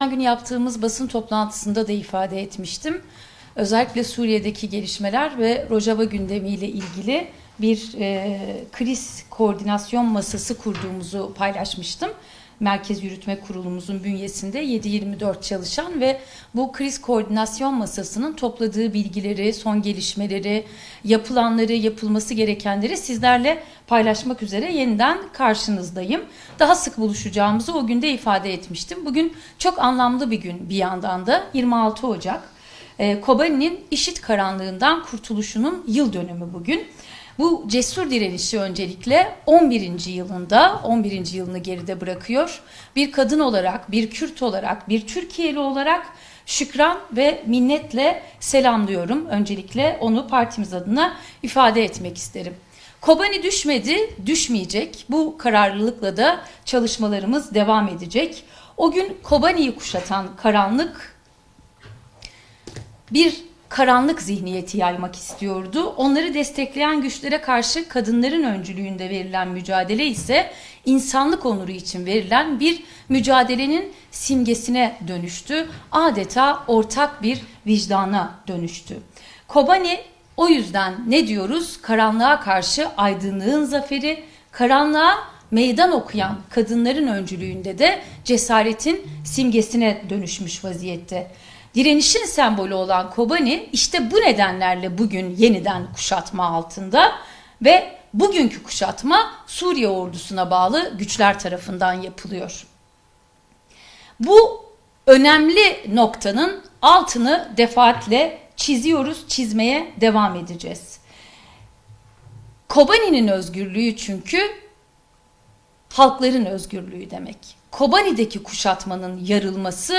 Geçen gün yaptığımız basın toplantısında da ifade etmiştim. Özellikle Suriye'deki gelişmeler ve Rojava gündemiyle ilgili bir kriz koordinasyon masası kurduğumuzu paylaşmıştım. Merkez Yürütme Kurulumuzun bünyesinde 7/24 çalışan ve bu kriz koordinasyon masasının topladığı bilgileri, son gelişmeleri, yapılanları, yapılması gerekenleri sizlerle paylaşmak üzere yeniden karşınızdayım. Daha sık buluşacağımızı o günde ifade etmiştim. Bugün çok anlamlı bir gün bir yandan da 26 Ocak. Kobani'nin IŞİD karanlığından kurtuluşunun yıl dönümü bugün. Bu cesur direnişi öncelikle 11. yılını geride bırakıyor. Bir kadın olarak, bir Kürt olarak, bir Türkiye'li olarak şükran ve minnetle selamlıyorum. Öncelikle onu partimiz adına ifade etmek isterim. Kobani düşmedi, düşmeyecek. Bu kararlılıkla da çalışmalarımız devam edecek. O gün Kobani'yi kuşatan karanlık bir karanlık zihniyeti yaymak istiyordu. Onları destekleyen güçlere karşı kadınların öncülüğünde verilen mücadele ise insanlık onuru için verilen bir mücadelenin simgesine dönüştü. Adeta ortak bir vicdana dönüştü. Kobani o yüzden ne diyoruz? Karanlığa karşı aydınlığın zaferi, karanlığa meydan okuyan kadınların öncülüğünde de cesaretin simgesine dönüşmüş vaziyette. Direnişin sembolü olan Kobani işte bu nedenlerle bugün yeniden kuşatma altında ve bugünkü kuşatma Suriye ordusuna bağlı güçler tarafından yapılıyor. Bu önemli noktanın altını defaatle çiziyoruz, çizmeye devam edeceğiz. Kobani'nin özgürlüğü çünkü halkların özgürlüğü demek. Kobani'deki kuşatmanın yarılması,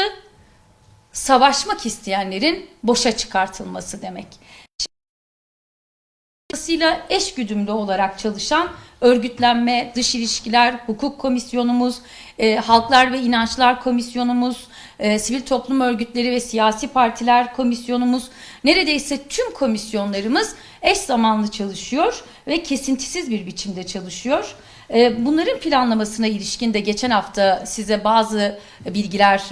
savaşmak isteyenlerin boşa çıkartılması demek. Dolayısıyla eşgüdümlü olarak çalışan örgütlenme, dış ilişkiler, hukuk komisyonumuz, halklar ve inançlar komisyonumuz, sivil toplum örgütleri ve siyasi partiler komisyonumuz, neredeyse tüm komisyonlarımız eş zamanlı çalışıyor ve kesintisiz bir biçimde çalışıyor. Bunların planlamasına ilişkin de geçen hafta size bazı bilgiler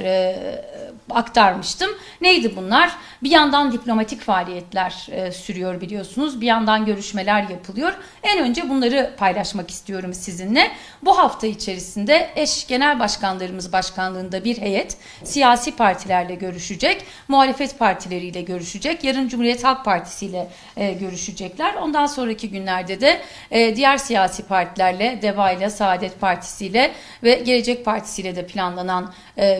aktarmıştım. Neydi bunlar? Bir yandan diplomatik faaliyetler sürüyor biliyorsunuz. Bir yandan görüşmeler yapılıyor. En önce bunları paylaşmak istiyorum sizinle. Bu hafta içerisinde eş genel başkanlarımız başkanlığında bir heyet siyasi partilerle görüşecek. Muhalefet partileriyle görüşecek. Yarın Cumhuriyet Halk Partisi ile görüşecekler. Ondan sonraki günlerde de diğer siyasi partilerle, DEVA ile, Saadet Partisi ile ve Gelecek Partisi ile de planlanan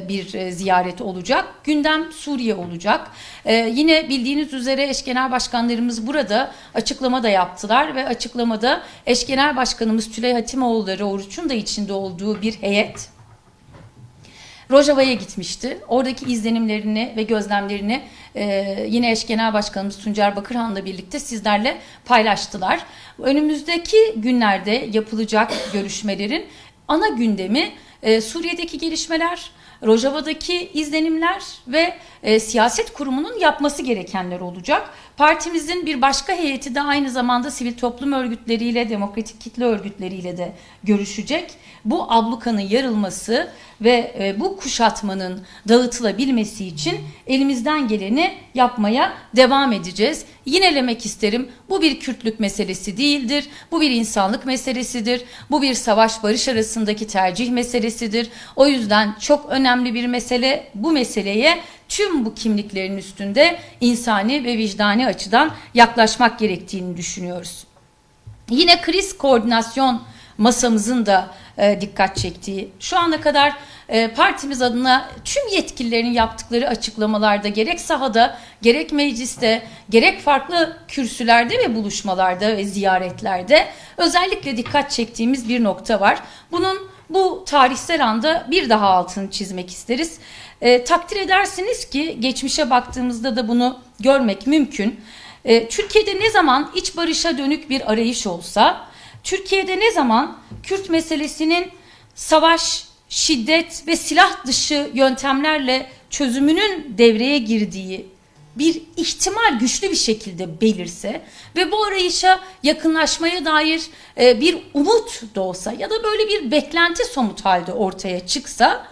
bir ziyaret olacak. Gündem Suriye olacak. Yine bildiğiniz üzere eş genel başkanlarımız burada açıklama da yaptılar ve açıklamada eş genel başkanımız Tülay Hatimoğulları Oruç'un da içinde olduğu bir heyet Rojava'ya gitmişti. Oradaki izlenimlerini ve gözlemlerini yine eş genel başkanımız Tuncer Bakırhan'la birlikte sizlerle paylaştılar. Önümüzdeki günlerde yapılacak görüşmelerin ana gündemi Suriye'deki gelişmeler, Rojava'daki izlenimler ve siyaset kurumunun yapması gerekenler olacak. Partimizin bir başka heyeti de aynı zamanda sivil toplum örgütleriyle, demokratik kitle örgütleriyle de görüşecek. Bu ablukanın yarılması ve bu kuşatmanın dağıtılabilmesi için elimizden geleni yapmaya devam edeceğiz. Yinelemek isterim, bu bir Kürtlük meselesi değildir, bu bir insanlık meselesidir, bu bir savaş barış arasındaki tercih meselesidir. O yüzden çok önemli bir mesele, bu meseleye tüm bu kimliklerin üstünde insani ve vicdani açıdan yaklaşmak gerektiğini düşünüyoruz. Yine kriz koordinasyon masamızın da dikkat çektiği, şu ana kadar partimiz adına tüm yetkililerin yaptıkları açıklamalarda gerek sahada, gerek mecliste, gerek farklı kürsülerde ve buluşmalarda ve ziyaretlerde özellikle dikkat çektiğimiz bir nokta var. Bu tarihsel anda bir daha altını çizmek isteriz. Takdir edersiniz ki geçmişe baktığımızda da bunu görmek mümkün. Türkiye'de ne zaman iç barışa dönük bir arayış olsa, Türkiye'de ne zaman Kürt meselesinin savaş, şiddet ve silah dışı yöntemlerle çözümünün devreye girdiği bir ihtimal güçlü bir şekilde belirse ve bu arayışa yakınlaşmaya dair bir umut da olsa ya da böyle bir beklenti somut halde ortaya çıksa,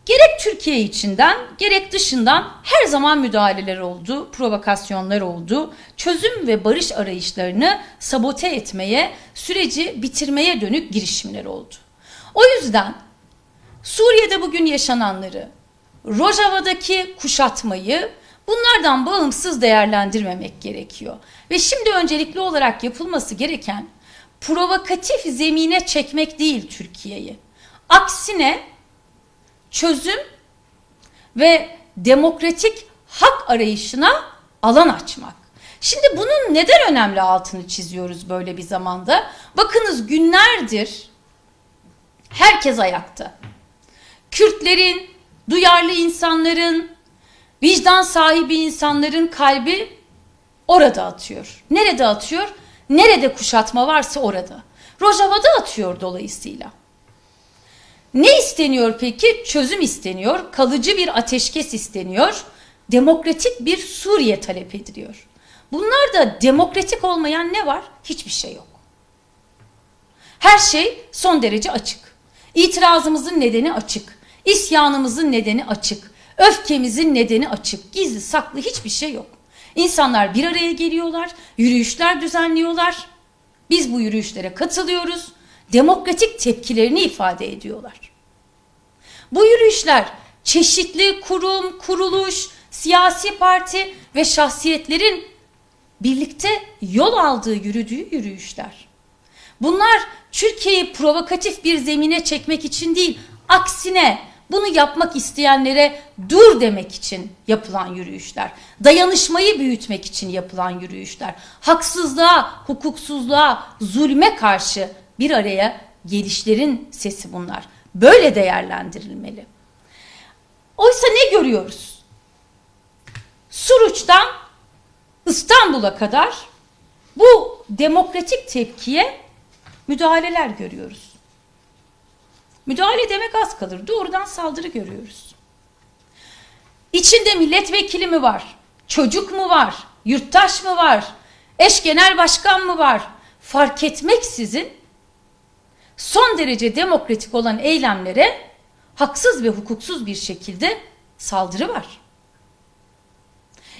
Gerek Türkiye içinden gerek dışından her zaman müdahaleler oldu, provokasyonlar oldu. Çözüm ve barış arayışlarını sabote etmeye, süreci bitirmeye dönük girişimler oldu. O yüzden Suriye'de bugün yaşananları, Rojava'daki kuşatmayı bunlardan bağımsız değerlendirmemek gerekiyor. Ve şimdi öncelikli olarak yapılması gereken provokatif zemine çekmek değil Türkiye'yi. Aksine çözüm ve demokratik hak arayışına alan açmak. Şimdi bunun neden önemli altını çiziyoruz böyle bir zamanda? Bakınız günlerdir herkes ayakta. Kürtlerin, duyarlı insanların, vicdan sahibi insanların kalbi orada atıyor. Nerede atıyor? Nerede kuşatma varsa orada. Rojava'da atıyor dolayısıyla. Ne isteniyor peki? Çözüm isteniyor, kalıcı bir ateşkes isteniyor, demokratik bir Suriye talep ediliyor. Bunlarda demokratik olmayan ne var? Hiçbir şey yok. Her şey son derece açık. İtirazımızın nedeni açık. İsyanımızın nedeni açık. Öfkemizin nedeni açık. Gizli saklı hiçbir şey yok. İnsanlar bir araya geliyorlar, yürüyüşler düzenliyorlar. Biz bu yürüyüşlere katılıyoruz. Demokratik tepkilerini ifade ediyorlar. Bu yürüyüşler çeşitli kurum, kuruluş, siyasi parti ve şahsiyetlerin birlikte yol aldığı, yürüdüğü yürüyüşler. Bunlar Türkiye'yi provokatif bir zemine çekmek için değil, aksine bunu yapmak isteyenlere dur demek için yapılan yürüyüşler. Dayanışmayı büyütmek için yapılan yürüyüşler. Haksızlığa, hukuksuzluğa, zulme karşı bir araya gelişlerin sesi bunlar. Böyle değerlendirilmeli. Oysa ne görüyoruz? Suruç'tan İstanbul'a kadar bu demokratik tepkiye müdahaleler görüyoruz. Müdahale demek az kalır. Doğrudan saldırı görüyoruz. İçinde milletvekili mi var? Çocuk mu var? Yurttaş mı var? Eş genel başkan mı var? Fark etmeksizin son derece demokratik olan eylemlere haksız ve hukuksuz bir şekilde saldırı var.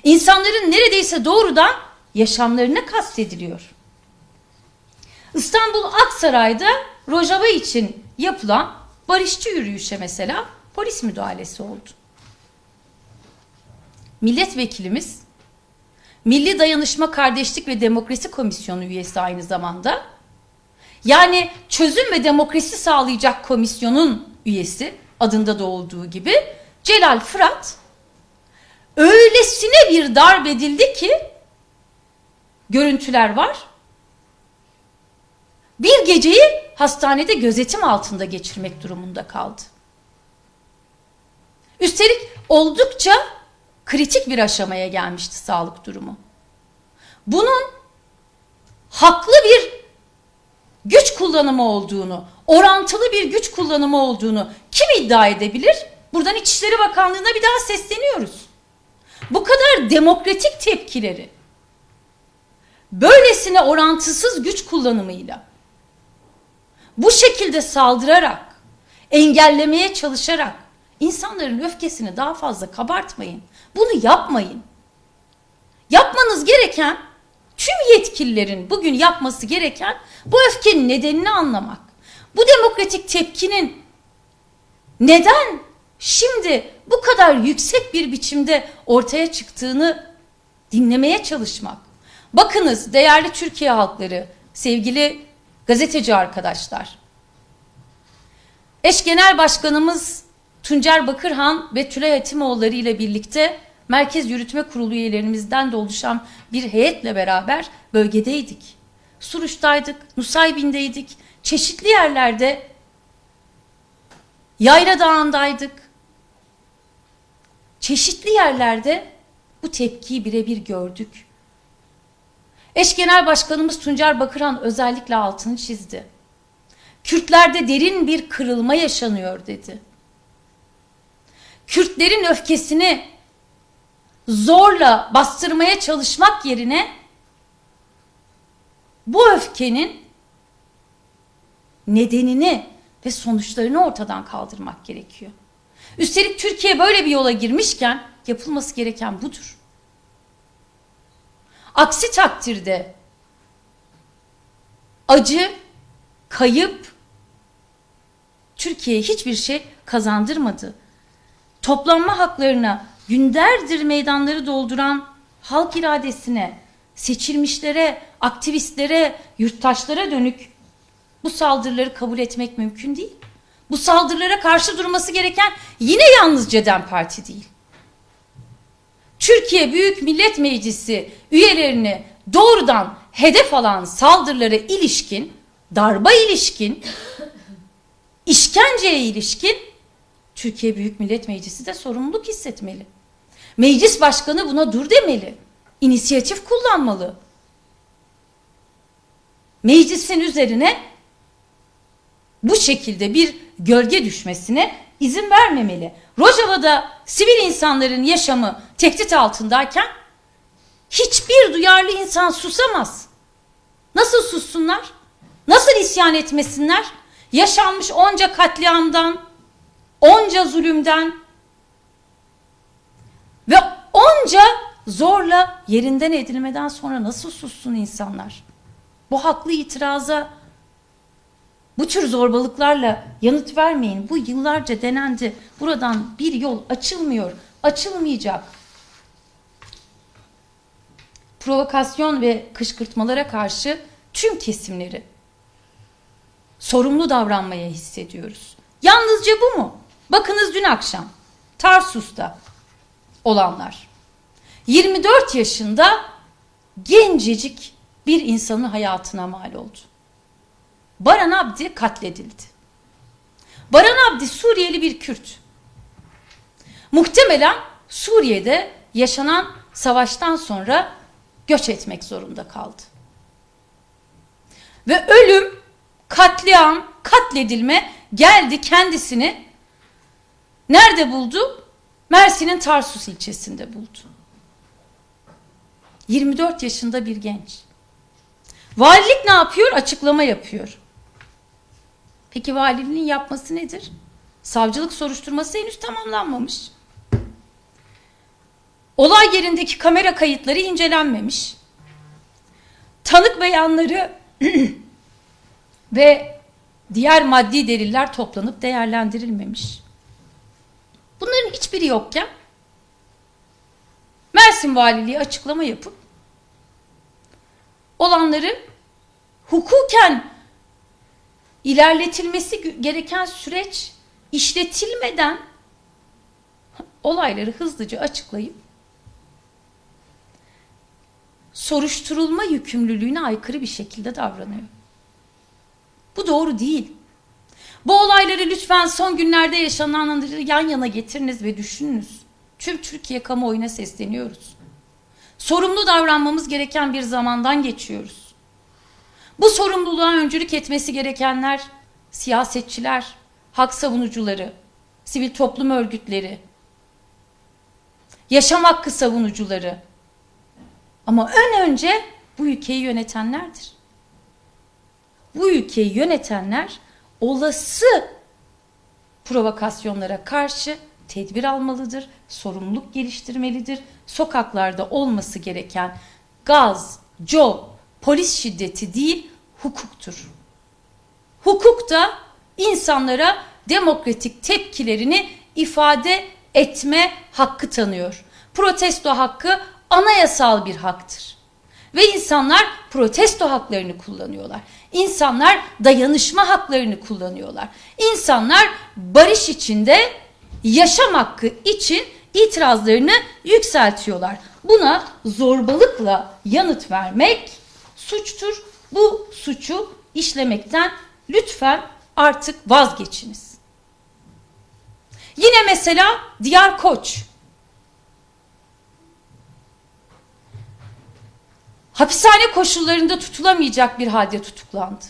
İnsanların neredeyse doğrudan yaşamlarına kastediliyor. İstanbul Aksaray'da Rojava için yapılan barışçı yürüyüşe mesela polis müdahalesi oldu. Milletvekilimiz, Milli Dayanışma Kardeşlik ve Demokrasi Komisyonu üyesi aynı zamanda, yani çözüm ve demokrasi sağlayacak komisyonun üyesi adında da olduğu gibi Celal Fırat öylesine bir darp edildi ki görüntüler var. Bir geceyi hastanede gözetim altında geçirmek durumunda kaldı. Üstelik oldukça kritik bir aşamaya gelmişti sağlık durumu. Bunun haklı bir güç kullanımı olduğunu, orantılı bir güç kullanımı olduğunu kim iddia edebilir? Buradan İçişleri Bakanlığı'na bir daha sesleniyoruz. Bu kadar demokratik tepkileri, böylesine orantısız güç kullanımıyla, bu şekilde saldırarak, engellemeye çalışarak insanların öfkesini daha fazla kabartmayın. Bunu yapmayın. Yapmanız gereken, tüm yetkililerin bugün yapması gereken bu öfkenin nedenini anlamak. Bu demokratik tepkinin neden şimdi bu kadar yüksek bir biçimde ortaya çıktığını dinlemeye çalışmak. Bakınız değerli Türkiye halkları, sevgili gazeteci arkadaşlar. Eş Genel Başkanımız Tuncer Bakırhan ve Tülay Hatimoğulları ile birlikte Merkez Yürütme Kurulu üyelerimizden de oluşan bir heyetle beraber bölgedeydik. Suruç'taydık, Nusaybin'deydik, çeşitli yerlerde Yayla Dağı'ndaydık. Çeşitli yerlerde bu tepkiyi birebir gördük. Eş Genel Başkanımız Tuncer Bakırhan özellikle altını çizdi. Kürtlerde derin bir kırılma yaşanıyor dedi. Kürtlerin öfkesini zorla bastırmaya çalışmak yerine bu öfkenin nedenini ve sonuçlarını ortadan kaldırmak gerekiyor. Üstelik Türkiye böyle bir yola girmişken yapılması gereken budur. Aksi takdirde acı, kayıp Türkiye'ye hiçbir şey kazandırmadı. Toplanma haklarına, günlerdir meydanları dolduran halk iradesine, seçilmişlere, aktivistlere, yurttaşlara dönük bu saldırıları kabul etmek mümkün değil. Bu saldırılara karşı durması gereken yine yalnızca DEM Parti değil. Türkiye Büyük Millet Meclisi üyelerini doğrudan hedef alan saldırılara ilişkin, darba ilişkin, işkenceye ilişkin Türkiye Büyük Millet Meclisi de sorumluluk hissetmeli. Meclis başkanı buna dur demeli. İnisiyatif kullanmalı. Meclisin üzerine bu şekilde bir gölge düşmesine izin vermemeli. Rojava'da sivil insanların yaşamı tehdit altındayken hiçbir duyarlı insan susamaz. Nasıl sussunlar? Nasıl isyan etmesinler? Yaşanmış onca katliamdan, onca zulümden ve onca zorla yerinden edilmeden sonra nasıl sussun insanlar? Bu haklı itiraza, bu tür zorbalıklarla yanıt vermeyin. Bu yıllarca denendi. Buradan bir yol açılmıyor, açılmayacak. Provokasyon ve kışkırtmalara karşı tüm kesimleri sorumlu davranmaya hissediyoruz. Yalnızca bu mu? Bakınız dün akşam Tarsus'ta olanlar. 24 yaşında gencecik bir insanın hayatına mal oldu. Baran Abdi katledildi. Baran Abdi Suriyeli bir Kürt. Muhtemelen Suriye'de yaşanan savaştan sonra göç etmek zorunda kaldı. Ve ölüm, katliam, katledilme geldi kendisini nerede buldu? Mersin'in Tarsus ilçesinde buldu. 24 yaşında bir genç. Valilik ne yapıyor? Açıklama yapıyor. Peki valiliğin yapması nedir? Savcılık soruşturması henüz tamamlanmamış. Olay yerindeki kamera kayıtları incelenmemiş. Tanık beyanları ve diğer maddi deliller toplanıp değerlendirilmemiş. Bunların hiçbiri yokken Mersin Valiliği açıklama yapıp olanları hukuken ilerletilmesi gereken süreç işletilmeden olayları hızlıca açıklayıp soruşturulma yükümlülüğüne aykırı bir şekilde davranıyor. Bu doğru değil. Bu olayları lütfen son günlerde yaşananları yan yana getiriniz ve düşününüz. Tüm Türkiye kamuoyuna sesleniyoruz. Sorumlu davranmamız gereken bir zamandan geçiyoruz. Bu sorumluluğa öncülük etmesi gerekenler siyasetçiler, hak savunucuları, sivil toplum örgütleri, yaşam hakkı savunucuları. Ama önce bu ülkeyi yönetenlerdir. Bu ülkeyi yönetenler olası provokasyonlara karşı tedbir almalıdır, sorumluluk geliştirmelidir. Sokaklarda olması gereken gaz, cop, polis şiddeti değil, hukuktur. Hukuk da insanlara demokratik tepkilerini ifade etme hakkı tanıyor. Protesto hakkı anayasal bir haktır. Ve insanlar protesto haklarını kullanıyorlar. İnsanlar dayanışma haklarını kullanıyorlar. İnsanlar barış içinde yaşam hakkı için itirazlarını yükseltiyorlar. Buna zorbalıkla yanıt vermek suçtur. Bu suçu işlemekten lütfen artık vazgeçiniz. Yine mesela Diyar Koç. Hapishane koşullarında tutulamayacak bir halde tutuklandı.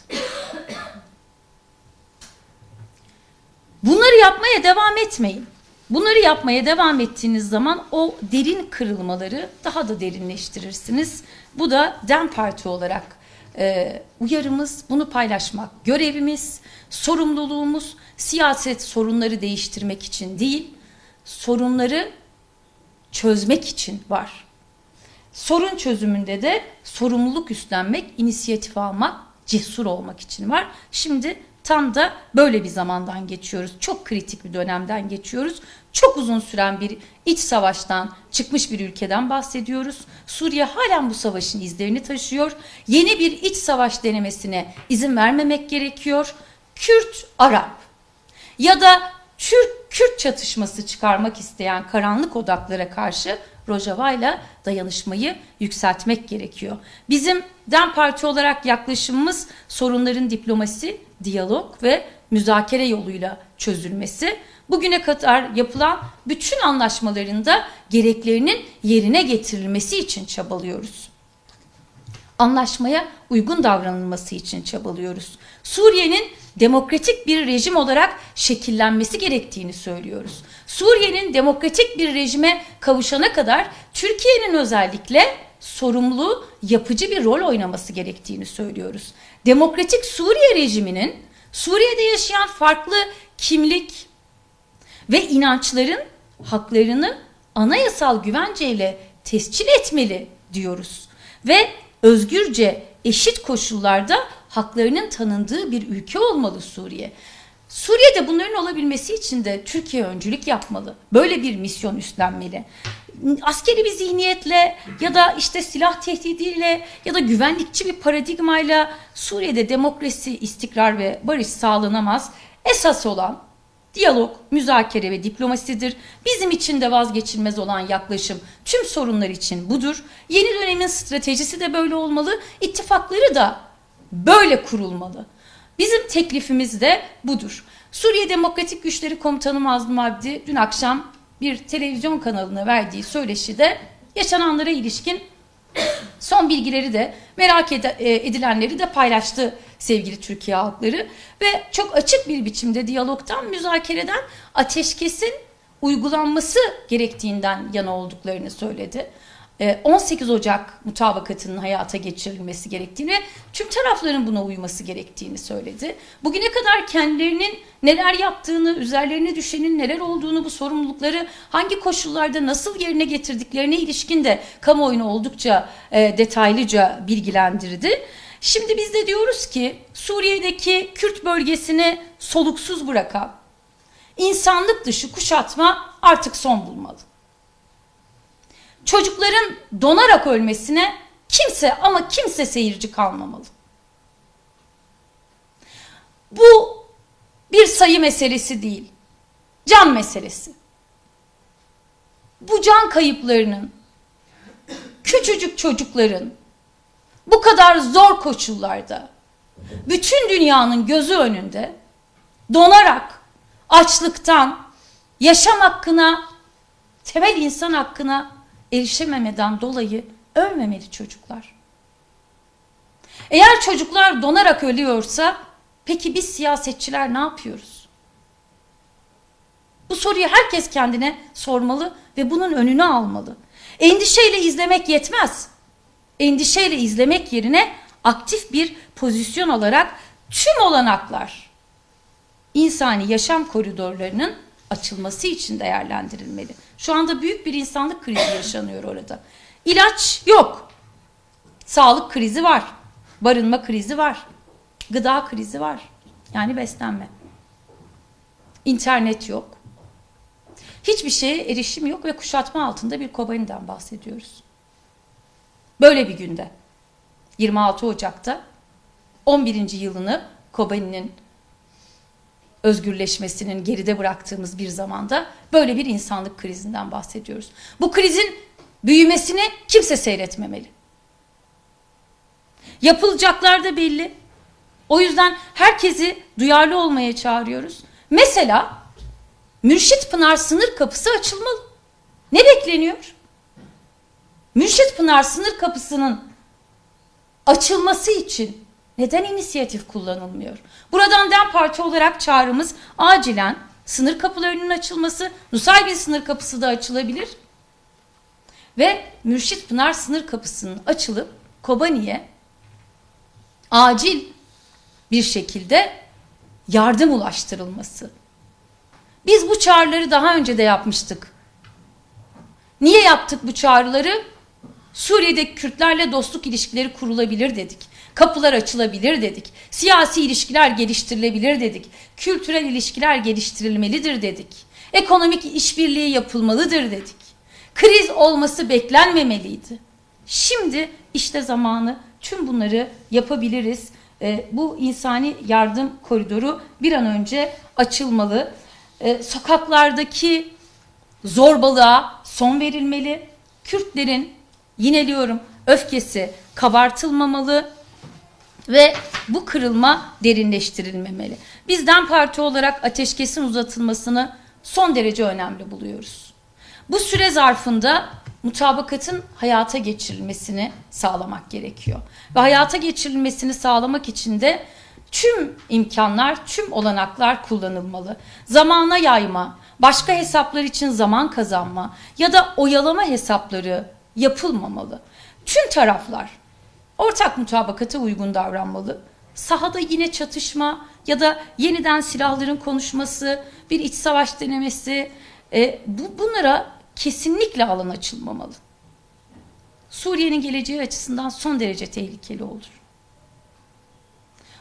Bunları yapmaya devam etmeyin. Bunları yapmaya devam ettiğiniz zaman o derin kırılmaları daha da derinleştirirsiniz. Bu da DEM Parti olarak uyarımız, bunu paylaşmak görevimiz, sorumluluğumuz. Siyaset sorunları değiştirmek için değil, sorunları çözmek için var. Sorun çözümünde de sorumluluk üstlenmek, inisiyatif almak, cesur olmak için var. Şimdi tam da böyle bir zamandan geçiyoruz. Çok kritik bir dönemden geçiyoruz. Çok uzun süren bir iç savaştan çıkmış bir ülkeden bahsediyoruz. Suriye halen bu savaşın izlerini taşıyor. Yeni bir iç savaş denemesine izin vermemek gerekiyor. Kürt-Arap ya da Türk-Kürt çatışması çıkarmak isteyen karanlık odaklara karşı Rojava'yla dayanışmayı yükseltmek gerekiyor. Bizim DEM Parti olarak yaklaşımımız sorunların diplomasi, diyalog ve müzakere yoluyla çözülmesi. Bugüne kadar yapılan bütün anlaşmalarında gereklerinin yerine getirilmesi için çabalıyoruz. Anlaşmaya uygun davranılması için çabalıyoruz. Suriye'nin demokratik bir rejim olarak şekillenmesi gerektiğini söylüyoruz. Suriye'nin demokratik bir rejime kavuşana kadar Türkiye'nin özellikle sorumlu, yapıcı bir rol oynaması gerektiğini söylüyoruz. Demokratik Suriye rejiminin Suriye'de yaşayan farklı kimlik ve inançların haklarını anayasal güvenceyle tescil etmeli diyoruz. Ve özgürce, eşit koşullarda haklarının tanındığı bir ülke olmalı Suriye. Suriye'de bunların olabilmesi için de Türkiye öncülük yapmalı. Böyle bir misyon üstlenmeli. Askeri bir zihniyetle ya da işte silah tehdidiyle ya da güvenlikçi bir paradigmayla Suriye'de demokrasi, istikrar ve barış sağlanamaz. Esas olan diyalog, müzakere ve diplomasidir. Bizim için de vazgeçilmez olan yaklaşım tüm sorunlar için budur. Yeni dönemin stratejisi de böyle olmalı. İttifakları da böyle kurulmalı. Bizim teklifimiz de budur. Suriye Demokratik Güçleri Komutanı Mazlum Abdi dün akşam bir televizyon kanalına verdiği söyleşide yaşananlara ilişkin son bilgileri de merak edilenleri de paylaştı sevgili Türkiye halkları ve çok açık bir biçimde diyalogtan, müzakereden ateşkesin uygulanması gerektiğinden yana olduklarını söyledi. 18 Ocak mutabakatının hayata geçirilmesi gerektiğini ve tüm tarafların buna uyması gerektiğini söyledi. Bugüne kadar kendilerinin neler yaptığını, üzerlerine düşenin neler olduğunu, bu sorumlulukları hangi koşullarda nasıl yerine getirdiklerine ilişkin de kamuoyunu oldukça detaylıca bilgilendirdi. Şimdi biz de diyoruz ki Suriye'deki Kürt bölgesini soluksuz bırakan insanlık dışı kuşatma artık son bulmalı. Çocukların donarak ölmesine kimse seyirci kalmamalı. Bu bir sayı meselesi değil, can meselesi. Bu can kayıplarının, küçücük çocukların bu kadar zor koşullarda, bütün dünyanın gözü önünde donarak, açlıktan, yaşam hakkına, temel insan hakkına erişememeden dolayı ölmemeli çocuklar. Eğer çocuklar donarak ölüyorsa peki biz siyasetçiler ne yapıyoruz? Bu soruyu herkes kendine sormalı ve bunun önünü almalı. Endişeyle izlemek yetmez. Endişeyle izlemek yerine aktif bir pozisyon alarak tüm olanaklar insani yaşam koridorlarının açılması için değerlendirilmeli. Şu anda büyük bir insanlık krizi yaşanıyor orada. İlaç yok. Sağlık krizi var. Barınma krizi var. Gıda krizi var. Yani beslenme. İnternet yok. Hiçbir şeye erişim yok ve kuşatma altında bir Kobani'den bahsediyoruz. Böyle bir günde 26 Ocak'ta 11. yılını Kobani'nin özgürleşmesinin geride bıraktığımız bir zamanda böyle bir insanlık krizinden bahsediyoruz. Bu krizin büyümesini kimse seyretmemeli. Yapılacaklar da belli. O yüzden herkesi duyarlı olmaya çağırıyoruz. Mesela Mürşit Pınar sınır kapısı açılmalı. Ne bekleniyor? Mürşit Pınar sınır kapısının açılması için neden inisiyatif kullanılmıyor? Buradan DEM Parti olarak çağrımız acilen sınır kapılarının açılması, Nusaybin sınır kapısı da açılabilir. Ve Mürşit Pınar sınır kapısının açılıp Kobani'ye acil bir şekilde yardım ulaştırılması. Biz bu çağrıları daha önce de yapmıştık. Niye yaptık bu çağrıları? Suriye'deki Kürtlerle dostluk ilişkileri kurulabilir dedik. Kapılar açılabilir dedik. Siyasi ilişkiler geliştirilebilir dedik. Kültürel ilişkiler geliştirilmelidir dedik. Ekonomik işbirliği yapılmalıdır dedik. Kriz olması beklenmemeliydi. Şimdi işte zamanı, tüm bunları yapabiliriz. Bu insani yardım koridoru bir an önce açılmalı. Sokaklardaki zorbalığa son verilmeli. Kürtlerin, yineliyorum, öfkesi kabartılmamalı ve bu kırılma derinleştirilmemeli. Biz DEM Parti olarak ateşkesin uzatılmasını son derece önemli buluyoruz. Bu süre zarfında mutabakatın hayata geçirilmesini sağlamak gerekiyor. Ve hayata geçirilmesini sağlamak için de tüm imkanlar, tüm olanaklar kullanılmalı. Zamana yayma, başka hesaplar için zaman kazanma ya da oyalama hesapları yapılmamalı. Tüm taraflar ortak mutabakata uygun davranmalı. Sahada yine çatışma ya da yeniden silahların konuşması, bir iç savaş denemesi, bunlara kesinlikle alan açılmamalı. Suriye'nin geleceği açısından son derece tehlikeli olur.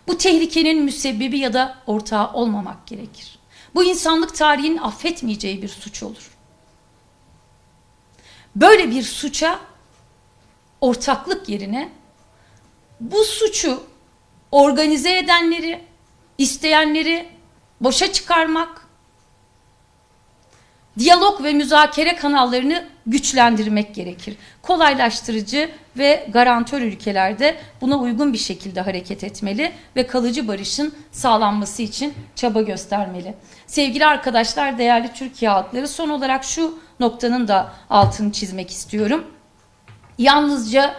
Bu tehlikenin müsebbibi ya da ortağı olmamak gerekir. Bu insanlık tarihinin affetmeyeceği bir suç olur. Böyle bir suça ortaklık yerine bu suçu organize edenleri, isteyenleri boşa çıkarmak, diyalog ve müzakere kanallarını güçlendirmek gerekir. Kolaylaştırıcı ve garantör ülkelerde buna uygun bir şekilde hareket etmeli ve kalıcı barışın sağlanması için çaba göstermeli. Sevgili arkadaşlar, değerli Türkiye halkları, son olarak şu noktanın da altını çizmek istiyorum. Yalnızca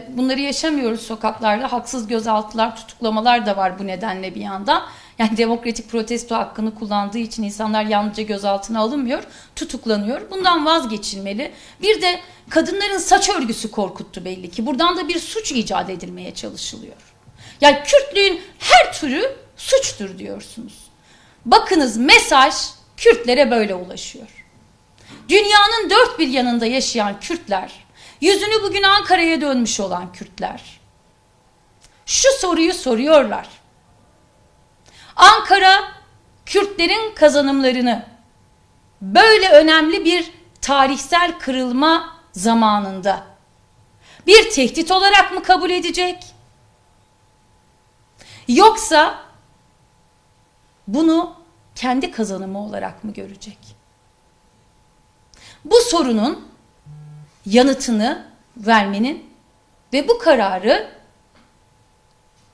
bunları yaşamıyoruz sokaklarda. Haksız gözaltılar, tutuklamalar da var bu nedenle bir yandan. Yani demokratik protesto hakkını kullandığı için insanlar yalnızca gözaltına alınmıyor, tutuklanıyor. Bundan vazgeçilmeli. Bir de kadınların saç örgüsü korkuttu belli ki. Buradan da bir suç icat edilmeye çalışılıyor. Yani Kürtlüğün her türü suçtur diyorsunuz. Bakınız, mesaj Kürtlere böyle ulaşıyor. Dünyanın dört bir yanında yaşayan Kürtler, yüzünü bugün Ankara'ya dönmüş olan Kürtler şu soruyu soruyorlar. Ankara, Kürtlerin kazanımlarını böyle önemli bir tarihsel kırılma zamanında bir tehdit olarak mı kabul edecek? Yoksa bunu kendi kazanımı olarak mı görecek? Bu sorunun yanıtını vermenin ve bu kararı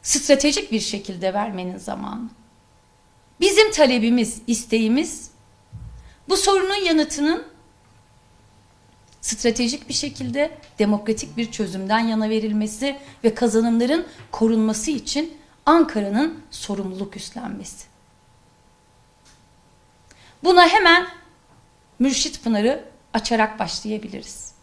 stratejik bir şekilde vermenin zamanı. Bizim talebimiz, isteğimiz bu sorunun yanıtının stratejik bir şekilde demokratik bir çözümden yana verilmesi ve kazanımların korunması için Ankara'nın sorumluluk üstlenmesi. Buna hemen Mürşit Pınar'ı açarak başlayabiliriz.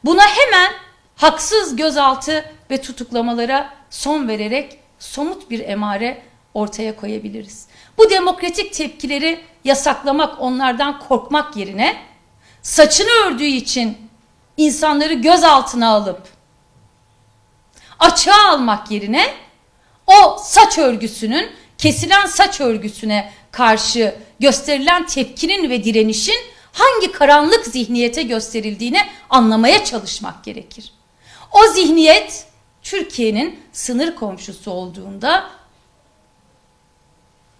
Buna hemen haksız gözaltı ve tutuklamalara son vererek somut bir emare ortaya koyabiliriz. Bu demokratik tepkileri yasaklamak, onlardan korkmak yerine saçını ördüğü için insanları gözaltına alıp açığa almak yerine o saç örgüsünün, kesilen saç örgüsüne karşı gösterilen tepkinin ve direnişin hangi karanlık zihniyete gösterildiğini anlamaya çalışmak gerekir. O zihniyet Türkiye'nin sınır komşusu olduğunda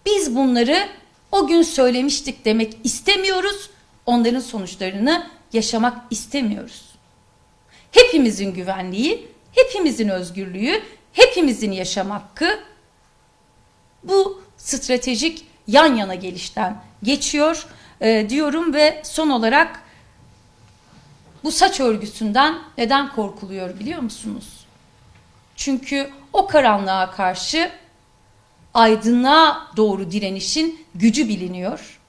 biz bunları o gün söylemiştik demek istemiyoruz. Onların sonuçlarını yaşamak istemiyoruz. Hepimizin güvenliği, hepimizin özgürlüğü, hepimizin yaşam hakkı bu stratejik yan yana gelişten geçiyor diyorum ve son olarak bu saç örgüsünden neden korkuluyor biliyor musunuz? Çünkü o karanlığa karşı aydınlığa doğru direnişin gücü biliniyor.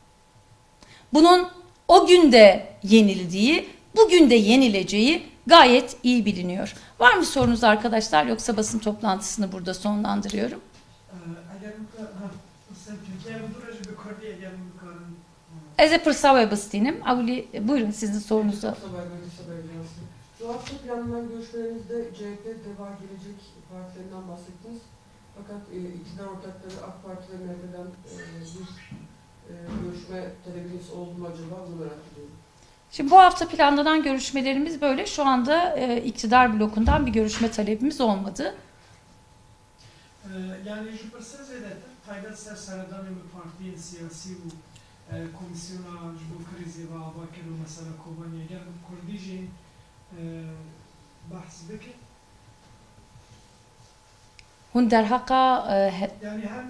Bunun o günde yenildiği, bugün de yenileceği gayet iyi biliniyor. Var mı sorunuz arkadaşlar, yoksa basın toplantısını burada sonlandırıyorum. Türkiye bu duruşu bir Ez pırsava bıstinim. Avli buyurun sizin sorunuza. Şu hafta planlanan görüşmelerinizde CHP, DEVA, Gelecek partilerinden bahsettiniz. Fakat iktidar ortakları AK Parti ve MHP'den bir görüşme talebiniz oldu mu acaba? Bunu merak ediyorum. Şimdi bu hafta planlanan görüşmelerimiz böyle. Şu anda iktidar blokundan bir görüşme talebimiz olmadı. Yani şu persezede taydat serserdan bir partiye siyasi bu komisyona bu krizi ve bakır mesela Kobani'ye gel Kurdijin bahs beki. Hun der haka Yani hem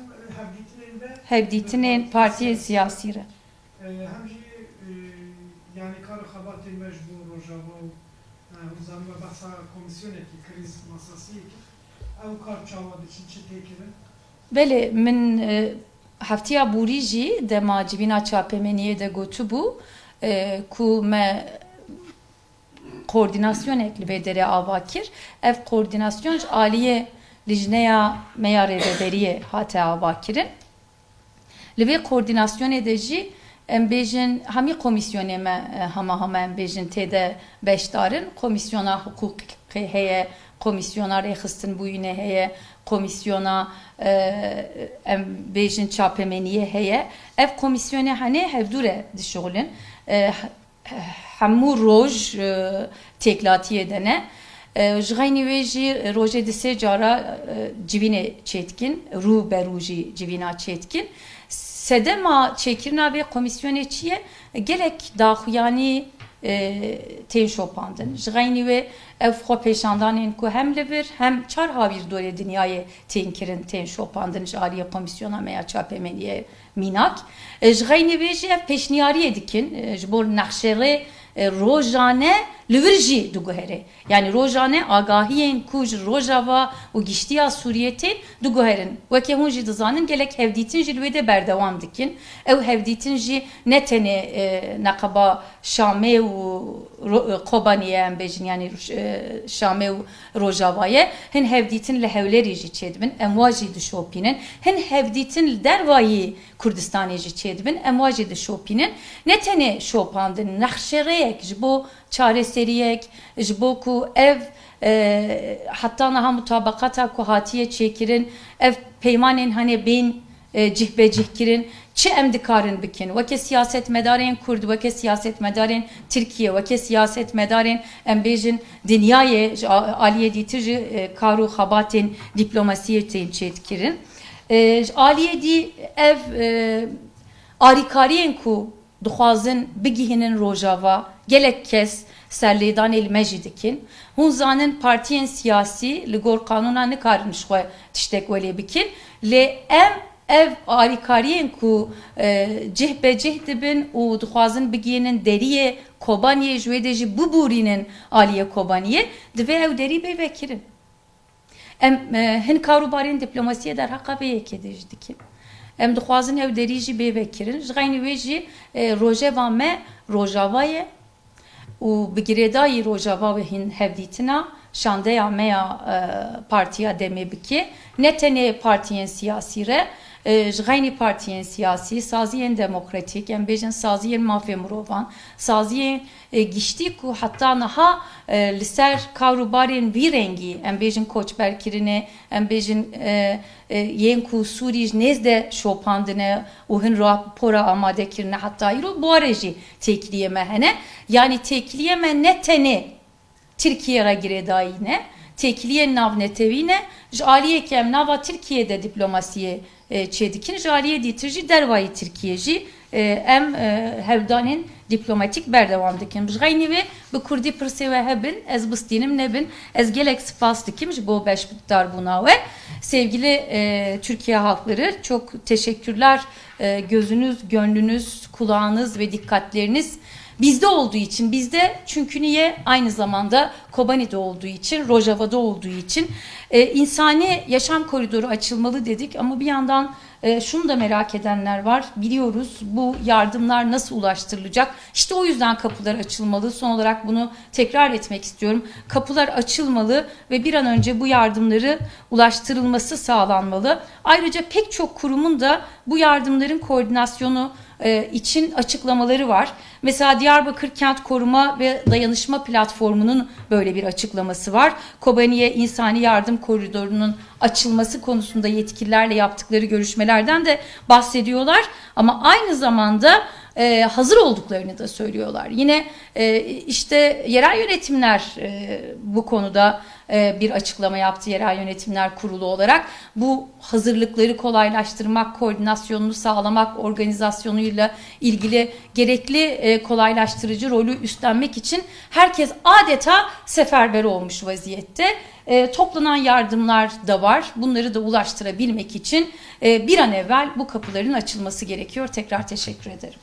hevditinin partiye siyasire. Hem yani kar xabatı mecbur Rojava uzanma bahsa komisyoneki kriz masası ki ev kar çavad için çetekirin. Bele min haftiya buriji de macibina çapemeniye de gotu bu ku me koordinasyon ekli bedere avakir ev koordinasyon aliye lijneya meyare bederiye hate avakirin leve koordinasyon edici embejin hami komisyoneme hama embejin tede beşdarın komisyona hukuk heye komisyona rehıstin bu yine heye komisyona embejin çapemeniye heye ev komisyone hani hevdure dişoğlun hamu roj teklatiye dene jgayni veji roje dise cara civine çetkin ru beruji civina çetkin sedema çekirna ve komisyoneçiye gelek dahuyani ten şopandın. Jgayni ve ev xo peşandanın ku hem levir hem çar havir dore dünyayı tenkirin ten şopandın jariye komisyona meya çapemeniye minak. Jgayni ve ev peşniyari edikin jbor nakşere rojane lüvirji duguhere. Yani rojane agahiyen kuj rojava o giştiya Suriyetin duguherin. Veke hunji dizanın gelek hevditin jilvede berdevam dikin. Ev hevditin ji netene nakaba Şame u Kobaniye embejin yani Şame u Rojava'ye hen hevditin lehevleri ji çedbin emvaji dişopinin hen hevditin dervayı Kurdistan'ı ji çedbin emvaji dişopinin netene şopandın nakşereyek jibo çareseriyek jibo ku ev hatta naha mutabakata ku hatiye çekirin ev peymanen hani bin cihbe cihkirin çi emdikarın bikin veke siyaset medarın Kurd veke siyaset medarın Türkiye veke siyaset medarın embejin dünyaya aliye ditici karu habatin diplomasiyetin çetkirin aliye di ev arikariyen ku duhazın bigihinin rojava gelek kes serleydan el mecidikin hunzanın partiyen siyasi ligor kanuna ne karmış xwe tiştek veli bikin le ev arikariyen ku cihbe cihdibin u duhazın bigihinin deriye Kobaniye jüvedeji bu burinin aliye Kobaniye dve ev deri bey vekirin hin karubarın diplomasiye der haka bey ekedejdikin em dixwazin ev derî bê vekirin ji xeynî wê jî rojeva me rojavaye û bi girêdayî rojava ve hin hevdîtina şandeya meya partiya demê bike ne tenê partiyên siyasî re ji xeynî partiyên siyasî saziyên demokratîk em bêjin saziyên mafê mirovan saziyên giştî ku heta niha li ser kawrûbarên vî rengî em bêjin koçberkirine em bêjin yên ku Sûrî ji nêzde şopandine û hin rapora amadekirine heta îro buare jî têkiliye me hene yani têkiliye me ne tenê Tirkiye ra girêdayî ne têkiliye navnetevî ne ji aliyekî em nava Tirkiye'de diplomasiye çedikin ji aliyê dîtir jî dervayî Tirkiye jî em hevdanên diplomatik berdevam dikin. Ji xeynî ve bi Kurdî pirsê ve hebin ez bistînim nebin ez gelek spas dikim ji bo beşdarbûna we sevgili Türkiye halkları çok teşekkürler gözünüz, gönlünüz, kulağınız ve dikkatleriniz bizde olduğu için bizde çünkü niye aynı zamanda Kobani'de olduğu için Rojava'da olduğu için insani yaşam koridoru açılmalı dedik ama bir yandan şunu da merak edenler var biliyoruz bu yardımlar nasıl ulaştırılacak işte o yüzden kapılar açılmalı son olarak bunu tekrar etmek istiyorum kapılar açılmalı ve bir an önce bu yardımları ulaştırılması sağlanmalı ayrıca pek çok kurumun da bu yardımların koordinasyonu için açıklamaları var. Mesela Diyarbakır Kent Koruma ve Dayanışma Platformu'nun böyle bir açıklaması var. Kobani'ye İnsani Yardım Koridoru'nun açılması konusunda yetkililerle yaptıkları görüşmelerden de bahsediyorlar. Ama aynı zamanda hazır olduklarını da söylüyorlar. Yine işte yerel yönetimler bu konuda bir açıklama yaptı, Yerel Yönetimler Kurulu olarak. Bu hazırlıkları kolaylaştırmak, koordinasyonunu sağlamak, organizasyonuyla ilgili gerekli kolaylaştırıcı rolü üstlenmek için herkes adeta seferber olmuş vaziyette. Toplanan yardımlar da var. Bunları da ulaştırabilmek için bir an evvel bu kapıların açılması gerekiyor. Tekrar teşekkür ederim.